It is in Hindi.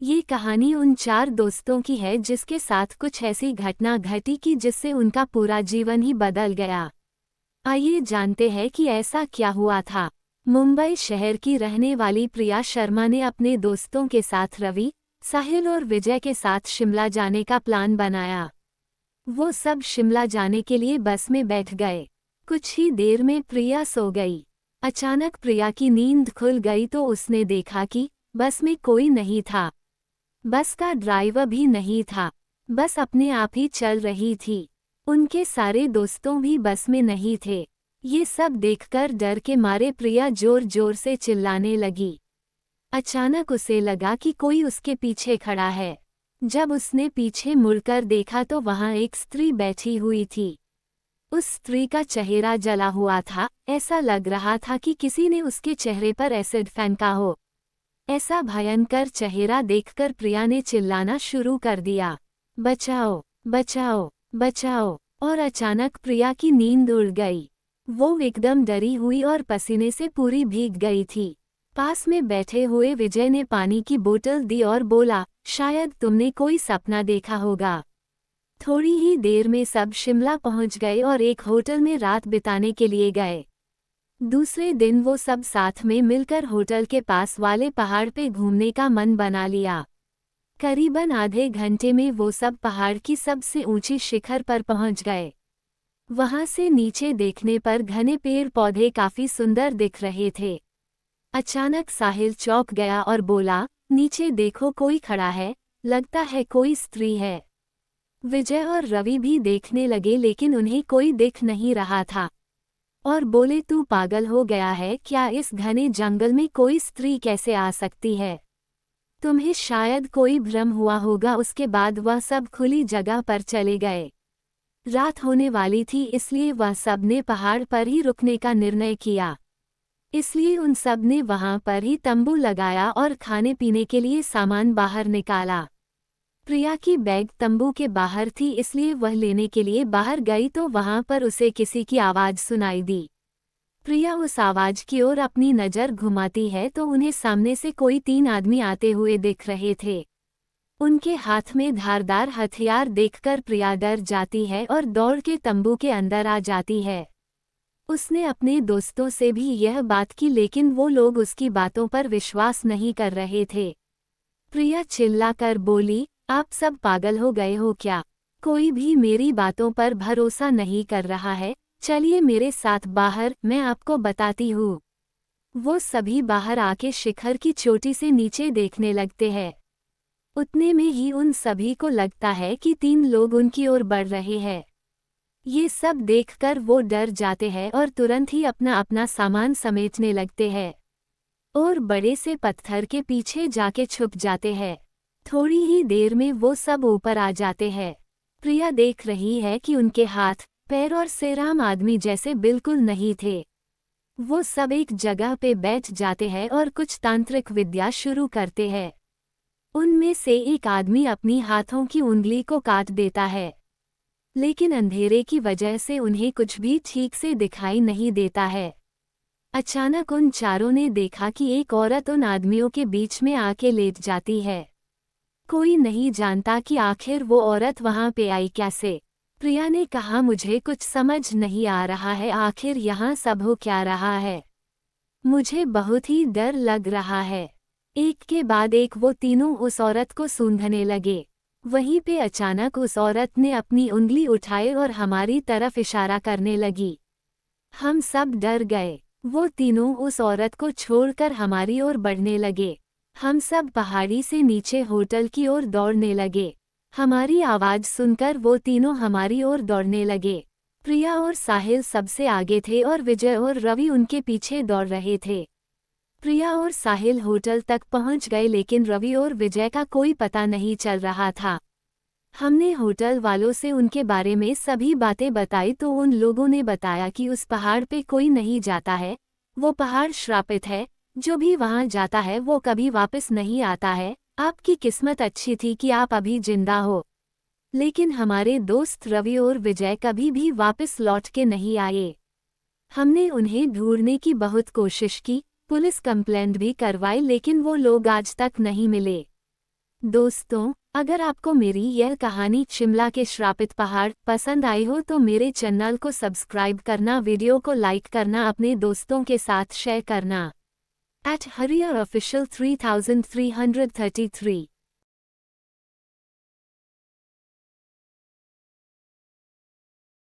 ये कहानी उन 4 दोस्तों की है जिसके साथ कुछ ऐसी घटना घटी कि जिससे उनका पूरा जीवन ही बदल गया। आइए जानते हैं कि ऐसा क्या हुआ था। मुंबई शहर की रहने वाली प्रिया शर्मा ने अपने दोस्तों के साथ रवि, साहिल और विजय के साथ शिमला जाने का प्लान बनाया। वो सब शिमला जाने के लिए बस में बैठ गए। कुछ ही देर में प्रिया सो गई। अचानक प्रिया की नींद खुल गई तो उसने देखा कि बस में कोई नहीं था। बस का ड्राइवर भी नहीं था। बस अपने आप ही चल रही थी। उनके सारे दोस्तों भी बस में नहीं थे। ये सब देखकर डर के मारे प्रिया जोर जोर से चिल्लाने लगी। अचानक उसे लगा कि कोई उसके पीछे खड़ा है। जब उसने पीछे मुड़कर देखा तो वहां एक स्त्री बैठी हुई थी। उस स्त्री का चेहरा जला हुआ था। ऐसा लग रहा था कि किसी ने उसके चेहरे पर एसिड फेंका हो। ऐसा भयंकर चेहरा देखकर प्रिया ने चिल्लाना शुरू कर दिया, बचाओ बचाओ बचाओ। और अचानक प्रिया की नींद उड़ गई। वो एकदम डरी हुई और पसीने से पूरी भीग गई थी। पास में बैठे हुए विजय ने पानी की बोतल दी और बोला, शायद तुमने कोई सपना देखा होगा। थोड़ी ही देर में सब शिमला पहुंच गए और एक होटल में रात बिताने के लिए गए। दूसरे दिन वो सब साथ में मिलकर होटल के पास वाले पहाड़ पे घूमने का मन बना लिया। करीबन आधे घंटे में वो सब पहाड़ की सबसे ऊंची शिखर पर पहुंच गए। वहां से नीचे देखने पर घने पेड़ पौधे काफी सुंदर दिख रहे थे। अचानक साहिल चौंक गया और बोला, नीचे देखो कोई खड़ा है, लगता है कोई स्त्री है। विजय और रवि भी देखने लगे लेकिन उन्हें कोई दिख नहीं रहा था और बोले, तू पागल हो गया है क्या? इस घने जंगल में कोई स्त्री कैसे आ सकती है? तुम्हें शायद कोई भ्रम हुआ होगा। उसके बाद वह सब खुली जगह पर चले गए। रात होने वाली थी इसलिए वह सब ने पहाड़ पर ही रुकने का निर्णय किया। इसलिए उन सब ने वहां पर ही तंबू लगाया और खाने पीने के लिए सामान बाहर निकाला। प्रिया की बैग तंबू के बाहर थी इसलिए वह लेने के लिए बाहर गई तो वहां पर उसे किसी की आवाज सुनाई दी। प्रिया उस आवाज की ओर अपनी नज़र घुमाती है तो उन्हें सामने से कोई 3 आदमी आते हुए दिख रहे थे। उनके हाथ में धारदार हथियार देखकर प्रिया डर जाती है और दौड़ के तंबू के अंदर आ जाती है। उसने अपने दोस्तों से भी यह बात की लेकिन वो लोग उसकी बातों पर विश्वास नहीं कर रहे थे। प्रिया चिल्लाकर बोली, आप सब पागल हो गए हो क्या? कोई भी मेरी बातों पर भरोसा नहीं कर रहा है। चलिए मेरे साथ बाहर, मैं आपको बताती हूँ। वो सभी बाहर आके शिखर की चोटी से नीचे देखने लगते हैं। उतने में ही उन सभी को लगता है कि 3 लोग उनकी ओर बढ़ रहे हैं। ये सब देखकर वो डर जाते हैं और तुरंत ही अपना अपना सामान समेटने लगते हैं और बड़े से पत्थर के पीछे जाके छुप जाते हैं। थोड़ी ही देर में वो सब ऊपर आ जाते हैं। प्रिया देख रही है कि उनके हाथ, पैर और सिर आम आदमी जैसे बिल्कुल नहीं थे। वो सब एक जगह पे बैठ जाते हैं और कुछ तांत्रिक विद्या शुरू करते हैं। उनमें से एक आदमी अपनी हाथों की उंगली को काट देता है, लेकिन अंधेरे की वजह से उन्हें कुछ भी ठीक से दिखाई नहीं देता है। अचानक उन चारों ने देखा कि एक औरत उन आदमियों के बीच में आके लेट जाती है। कोई नहीं जानता कि आखिर वो औरत वहां पे आई कैसे। प्रिया ने कहा, मुझे कुछ समझ नहीं आ रहा है, आखिर यहाँ सब हो क्या रहा है? मुझे बहुत ही डर लग रहा है। एक के बाद एक वो तीनों उस औरत को सूंघने लगे। वहीं पे अचानक उस औरत ने अपनी उंगली उठाई और हमारी तरफ इशारा करने लगी। हम सब डर गए। वो तीनों उस औरत को छोड़कर हमारी ओर बढ़ने लगे। हम सब पहाड़ी से नीचे होटल की ओर दौड़ने लगे। हमारी आवाज सुनकर वो तीनों हमारी ओर दौड़ने लगे। प्रिया और साहिल सबसे आगे थे और विजय और रवि उनके पीछे दौड़ रहे थे। प्रिया और साहिल होटल तक पहुंच गए लेकिन रवि और विजय का कोई पता नहीं चल रहा था। हमने होटल वालों से उनके बारे में सभी बातें बताई तो उन लोगों ने बताया कि उस पहाड़ पे कोई नहीं जाता है, वो पहाड़ श्रापित है, जो भी वहां जाता है वो कभी वापस नहीं आता है। आपकी किस्मत अच्छी थी कि आप अभी जिंदा हो, लेकिन हमारे दोस्त रवि और विजय कभी भी वापस लौट के नहीं आए। हमने उन्हें ढूंढने की बहुत कोशिश की, पुलिस कंप्लेंट भी करवाई लेकिन वो लोग आज तक नहीं मिले। दोस्तों, अगर आपको मेरी यह कहानी शिमला के श्रापित पहाड़ पसंद आई हो तो मेरे चैनल को सब्सक्राइब करना, वीडियो को लाइक करना, अपने दोस्तों के साथ शेयर करना। @HarrierOfficial 3333